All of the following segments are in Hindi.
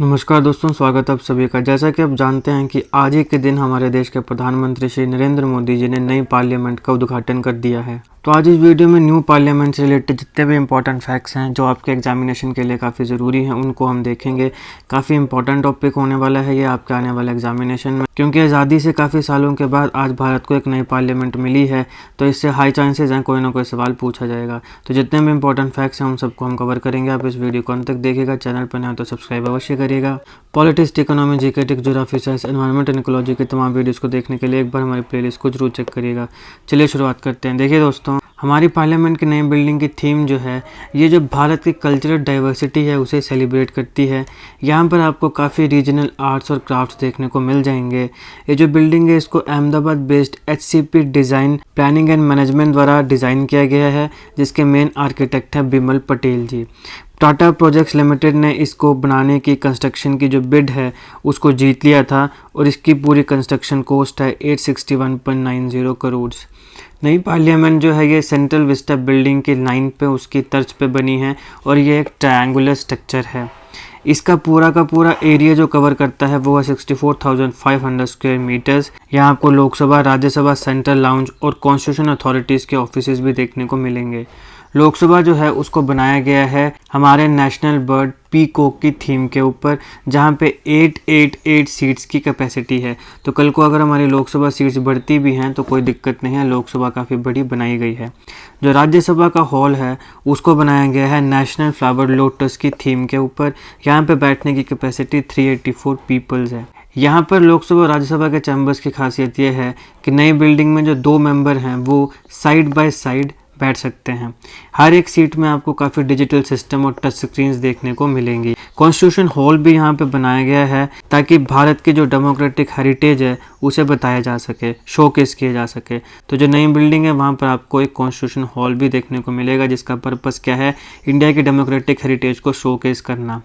नमस्कार दोस्तों, स्वागत है आप सभी का। जैसा कि आप जानते हैं कि आज ही के दिन हमारे देश के प्रधानमंत्री श्री नरेंद्र मोदी जी ने नई पार्लियामेंट का उद्घाटन कर दिया है। तो आज इस वीडियो में न्यू पार्लियामेंट से रिलेटेड जितने भी इंपॉर्टेंट फैक्ट्स हैं जो आपके एग्जामिनेशन के लिए काफ़ी ज़रूरी हैं उनको हम देखेंगे। काफ़ी इंपॉर्टेंट टॉपिक होने वाला है ये आपके आने वाले एग्जामिनेशन में, क्योंकि आज़ादी से काफ़ी सालों के बाद आज भारत को एक नई पार्लियामेंट मिली है, तो इससे हाई चांसेस हैं कोई ना कोई सवाल पूछा जाएगा। तो जितने भी इंपॉर्टेंट फैक्ट्स हैं उन सबको हम कवर करेंगे। आप इस वीडियो को अंत तक देखिएगा। चैनल पर नए हो तो सब्सक्राइब अवश्य करिएगा। Politics, economy, GK, geography, science, environment and ecology के तमाम वीडियोस को देखने के लिए एक बार हमारी प्लेलिस्ट को जरूर चेक करिएगा। चलिए शुरुआत करते हैं। देखिए दोस्तों, हमारी पार्लियामेंट की नई बिल्डिंग की थीम जो है ये जो भारत की कल्चरल डाइवर्सिटी है उसे सेलिब्रेट करती है। यहाँ पर आपको काफ़ी रीजनल आर्ट्स और क्राफ्ट्स देखने को मिल जाएंगे। ये जो बिल्डिंग है इसको Ahmedabad based HCP design planning and management द्वारा डिज़ाइन किया गया है, जिसके मेन आर्किटेक्ट है बिमल पटेल जी। टाटा प्रोजेक्ट्स लिमिटेड ने इसको बनाने की कंस्ट्रक्शन की जो बिड है उसको जीत लिया था और इसकी पूरी कंस्ट्रक्शन कॉस्ट है 861.90 करोड़। नई पार्लियामेंट जो है ये सेंट्रल विस्टा बिल्डिंग की लाइन पे उसकी तर्ज पे बनी है और ये एक ट्रायंगुलर स्ट्रक्चर है। इसका पूरा का पूरा एरिया जो कवर करता है वो है 64,500 स्क्वायर मीटर्स। यहाँ आपको लोकसभा, राज्यसभा, सेंट्रल लाउंज और कॉन्स्टिट्यूशन अथॉरिटीज़ के ऑफिसेज भी देखने को मिलेंगे। लोकसभा जो है उसको बनाया गया है हमारे नेशनल बर्ड पीकॉक की थीम के ऊपर, जहाँ पे 888 सीट्स की कैपेसिटी है। तो कल को अगर हमारी लोकसभा सीट्स बढ़ती भी हैं तो कोई दिक्कत नहीं है, लोकसभा काफ़ी बड़ी बनाई गई है। जो राज्यसभा का हॉल है उसको बनाया गया है नेशनल फ्लावर लोटस की थीम के ऊपर। यहाँ पे बैठने की कैपेसिटी 384 पीपल्स है। यहाँ पर लोकसभा और राज्यसभा के चैम्बर्स की खासियत यह है कि नई बिल्डिंग में जो 2 मेंबर हैं वो साइड बाय साइड बैठ सकते हैं। हर एक सीट में आपको काफ़ी डिजिटल सिस्टम और टच स्क्रीन्स देखने को मिलेंगी। कॉन्स्टिट्यूशन हॉल भी यहाँ पे बनाया गया है ताकि भारत की जो डेमोक्रेटिक हेरिटेज है उसे बताया जा सके, शोकेस किया जा सके। तो जो नई बिल्डिंग है वहाँ पर आपको एक कॉन्स्टिट्यूशन हॉल भी देखने को मिलेगा, जिसका पर्पस क्या है, इंडिया की डेमोक्रेटिक हेरिटेज को शोकेस करना।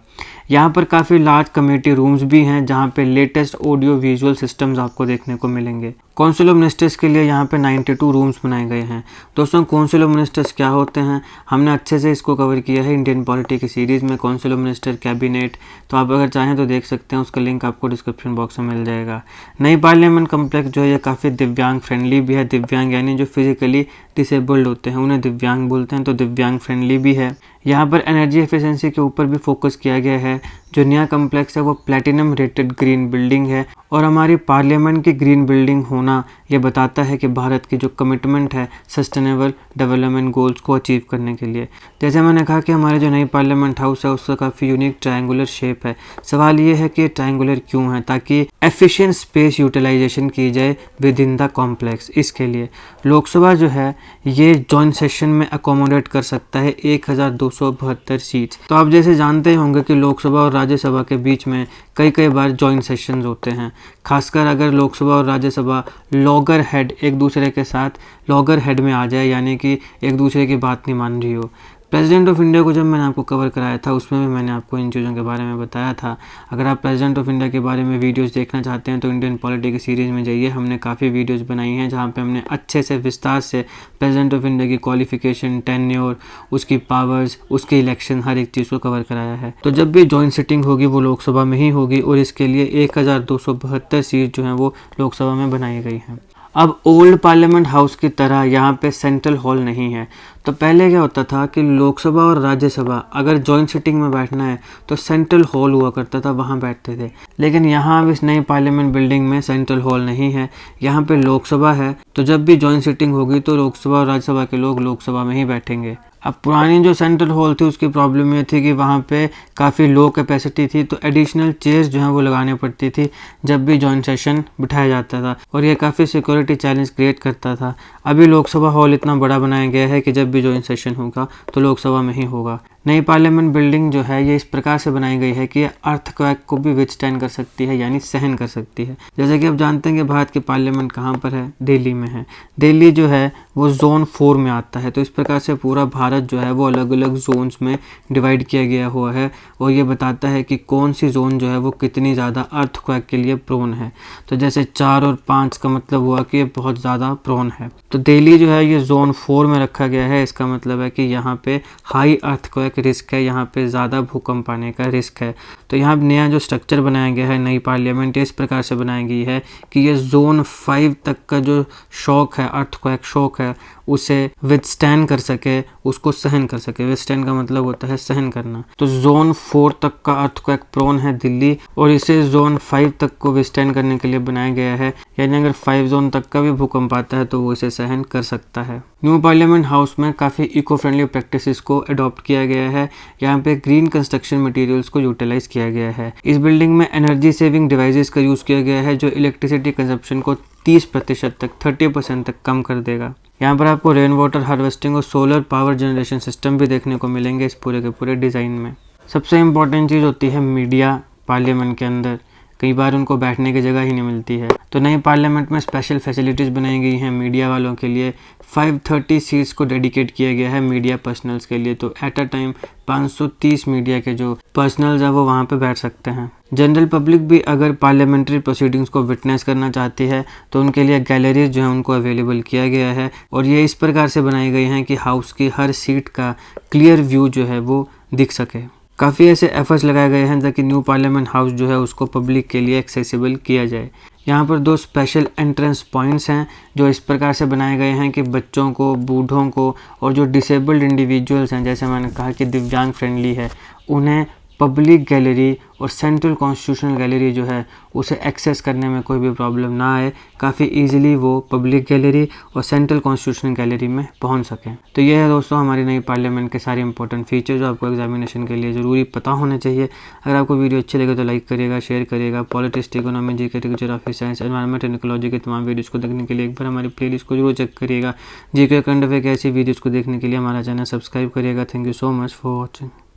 यहाँ पर काफ़ी लार्ज कमेटी रूम्स भी हैं जहाँ पे लेटेस्ट ऑडियो विजुअल सिस्टम्स आपको देखने को मिलेंगे। काउंसिल ऑफ मिनिस्टर्स के लिए यहाँ पे 92 रूम्स बनाए गए हैं। दोस्तों, काउंसिल ऑफ मिनिस्टर्स क्या होते हैं हमने अच्छे से इसको कवर किया है इंडियन पॉलिटी की सीरीज़ में। काउंसिल ऑफ मिनिस्टर, कैबिनेट, तो आप अगर चाहें तो देख सकते हैं, उसका लिंक आपको डिस्क्रिप्शन बॉक्स में मिल जाएगा। नई पार्लियामेंट कम्प्लेक्स जो है ये काफ़ी दिव्यांग फ्रेंडली भी है। दिव्यांग यानी जो फिजिकली डिसेबल्ड होते हैं उन्हें दिव्यांग बोलते हैं, तो दिव्यांग फ्रेंडली भी है। यहाँ पर एनर्जी एफिशिएंसी के ऊपर भी फोकस किया गया है। जो नया कम्प्लेक्स है वो प्लैटिनम रेटेड ग्रीन बिल्डिंग है और हमारी पार्लियामेंट की ग्रीन बिल्डिंग होना ये बताता है कि भारत की जो कमिटमेंट है सस्टेनेबल डेवलपमेंट गोल्स को अचीव करने के लिए। जैसे मैंने कहा कि हमारे जो नई पार्लियामेंट हाउस है उसका काफ़ी यूनिक ट्रायंगुलर शेप है। सवाल ये है कि ट्रायंगुलर क्यों है, ताकि एफिशिएंट स्पेस यूटिलाइजेशन की जाए विद इन द कॉम्प्लेक्स। इसके लिए लोकसभा जो है ये जॉइंट सेशन में अकोमोडेट कर सकता है 1272 सीट्स। तो आप जैसे जानते होंगे कि लोकसभा और राज्यसभा के बीच में कई बार जॉइंट सेशंस होते हैं, खासकर अगर लोकसभा और राज्यसभा लॉगर हेड एक दूसरे के साथ लॉगर हेड में आ जाए, यानी कि एक दूसरे की बात नहीं मान रही हो। प्रेसिडेंट ऑफ इंडिया को जब मैंने आपको कवर कराया था उसमें भी मैंने आपको इन चीज़ों के बारे में बताया था। अगर आप प्रेसिडेंट ऑफ इंडिया के बारे में वीडियोस देखना चाहते हैं तो इंडियन पॉलिटी की सीरीज़ में जाइए। हमने काफ़ी वीडियोस बनाई हैं जहां पे हमने अच्छे से विस्तार से प्रेसिडेंट ऑफ इंडिया की क्वालिफिकेशन, टेन्योर, उसकी पावर्स, उसके इलेक्शन, हर एक चीज़ को कवर कराया है। तो जब भी जॉइंट सिटिंग होगी वो लोकसभा में ही होगी और इसके लिए 1272 सीट जो हैं वो लोकसभा में बनाई गई हैं। अब ओल्ड पार्लियामेंट हाउस की तरह यहाँ पे सेंट्रल हॉल नहीं है। तो पहले क्या होता था कि लोकसभा और राज्यसभा अगर जॉइंट सिटिंग में बैठना है तो सेंट्रल हॉल हुआ करता था, वहाँ बैठते थे। लेकिन यहाँ अब इस नई पार्लियामेंट बिल्डिंग में सेंट्रल हॉल नहीं है, यहाँ पे लोकसभा है। तो जब भी जॉइंट सिटिंग होगी तो लोकसभा और राज्यसभा के लोग लोकसभा में ही बैठेंगे। अब पुरानी जो सेंट्रल हॉल थी उसकी प्रॉब्लम ये थी कि वहाँ पे काफ़ी लो कैपेसिटी थी, तो एडिशनल चेयर्स जो हैं वो लगानी पड़ती थी जब भी जॉइंट सेशन बिठाया जाता था और ये काफ़ी सिक्योरिटी चैलेंज क्रिएट करता था। अभी लोकसभा हॉल इतना बड़ा बनाया गया है कि जब भी जॉइंट सेशन होगा तो लोकसभा में ही होगा। नई पार्लियामेंट बिल्डिंग जो है ये इस प्रकार से बनाई गई है कि ये अर्थक्वेक को भी विथस्टैंड कर सकती है, यानी सहन कर सकती है। जैसे कि आप जानते हैं कि भारत की पार्लियामेंट कहाँ पर है, दिल्ली में है। दिल्ली जो है वो जोन 4 में आता है। तो इस प्रकार से पूरा भारत जो है वो अलग अलग जोन्स में डिवाइड किया गया हुआ है और ये बताता है कि कौन सी जोन जो है वो कितनी ज़्यादा अर्थक्वेक के लिए प्रोन है। तो जैसे 4 और 5 का मतलब हुआ कि ये बहुत ज़्यादा प्रोन है। तो दिल्ली जो है ये जोन 4 में रखा गया है। इसका मतलब है कि यहाँ पे हाई अर्थक्वेक अर्थक्वेक रिस्क है, यहाँ पे ज़्यादा भूकंप आने का रिस्क है। तो यहाँ नया जो स्ट्रक्चर बनाया गया है नई पार्लियामेंट इस प्रकार से बनाई गई है कि ये जोन 5 तक का जो शॉक है, अर्थक्वेक शॉक है, उसे विथस्टैंड कर सके, उसको सहन कर सके। विथस्टैंड का मतलब होता है सहन करना। तो जोन 4 तक का अर्थक्वेक प्रोन है दिल्ली, और इसे जोन 5 तक को विथस्टैंड करने के लिए बनाया गया है। यानी अगर 5 जोन तक का भी भूकंप आता है तो वो इसे सहन कर सकता है। न्यू पार्लियामेंट हाउस में काफ़ी इको फ्रेंडली प्रैक्टिसेस को अडॉप्ट किया गया है। यहाँ पे ग्रीन कंस्ट्रक्शन मटेरियल्स को यूटिलाइज किया गया है। इस बिल्डिंग में एनर्जी सेविंग डिवाइसेस का यूज़ किया गया है जो इलेक्ट्रिसिटी कंजप्शन को 30% तक 30% तक कम कर देगा। यहाँ पर आपको रेन वाटर हार्वेस्टिंग और सोलर पावर जनरेशन सिस्टम भी देखने को मिलेंगे इस पूरे के पूरे डिज़ाइन में। सबसे इम्पॉर्टेंट चीज़ होती है मीडिया पार्लियामेंट के अंदर। कई बार उनको बैठने की जगह ही नहीं मिलती है, तो नई पार्लियामेंट में स्पेशल फैसिलिटीज़ बनाई गई हैं मीडिया वालों के लिए। 530 सीट्स को डेडिकेट किया गया है मीडिया पर्सनल्स के लिए। तो एट अ टाइम 530 मीडिया के जो पर्सनल्स हैं वो वहाँ पे बैठ सकते हैं। जनरल पब्लिक भी अगर पार्लियामेंट्री प्रोसीडिंग्स को विटनेस करना चाहती है तो उनके लिए गैलरीज जो है उनको अवेलेबल किया गया है, और ये इस प्रकार से बनाई गई हैं कि हाउस की हर सीट का क्लियर व्यू जो है वो दिख सके। काफ़ी ऐसे एफर्ट्स लगाए गए हैं ताकि न्यू पार्लियामेंट हाउस जो है उसको पब्लिक के लिए एक्सेसिबल किया जाए। यहाँ पर 2 स्पेशल एंट्रेंस पॉइंट्स हैं जो इस प्रकार से बनाए गए हैं कि बच्चों को, बूढ़ों को और जो डिसेबल्ड इंडिविजुअल्स हैं, जैसे मैंने कहा कि दिव्यांग फ्रेंडली है, उन्हें पब्लिक गैलरी और सेंट्रल कॉन्स्टिट्यूशनल गैलरी जो है उसे एक्सेस करने में कोई भी प्रॉब्लम ना आए। काफ़ी इजीली वो पब्लिक गैलरी और सेंट्रल कॉन्स्टिट्यूशनल गैलरी में पहुंच सकें। तो ये है दोस्तों हमारी नई पार्लियामेंट के सारे इंपॉर्टेंट फीचर जो आपको एग्जामिनेशन के लिए ज़रूरी पता होने चाहिए। अगर आपको वीडियो अच्छी लगे तो लाइक करिएगा, शेयर करिएगा। Politics, economy, GK, geography, science, environment and ecology के तमाम वीडियोज़ को देखने के लिए एक बार हमारी प्लेलिस्ट को जरूर चेक करिएगा। जीके करंट अफेयर के ऐसी वीडियोज़ को देखने के लिए हमारा चैनल सब्सक्राइब करिएगा। Thank you so much for watching.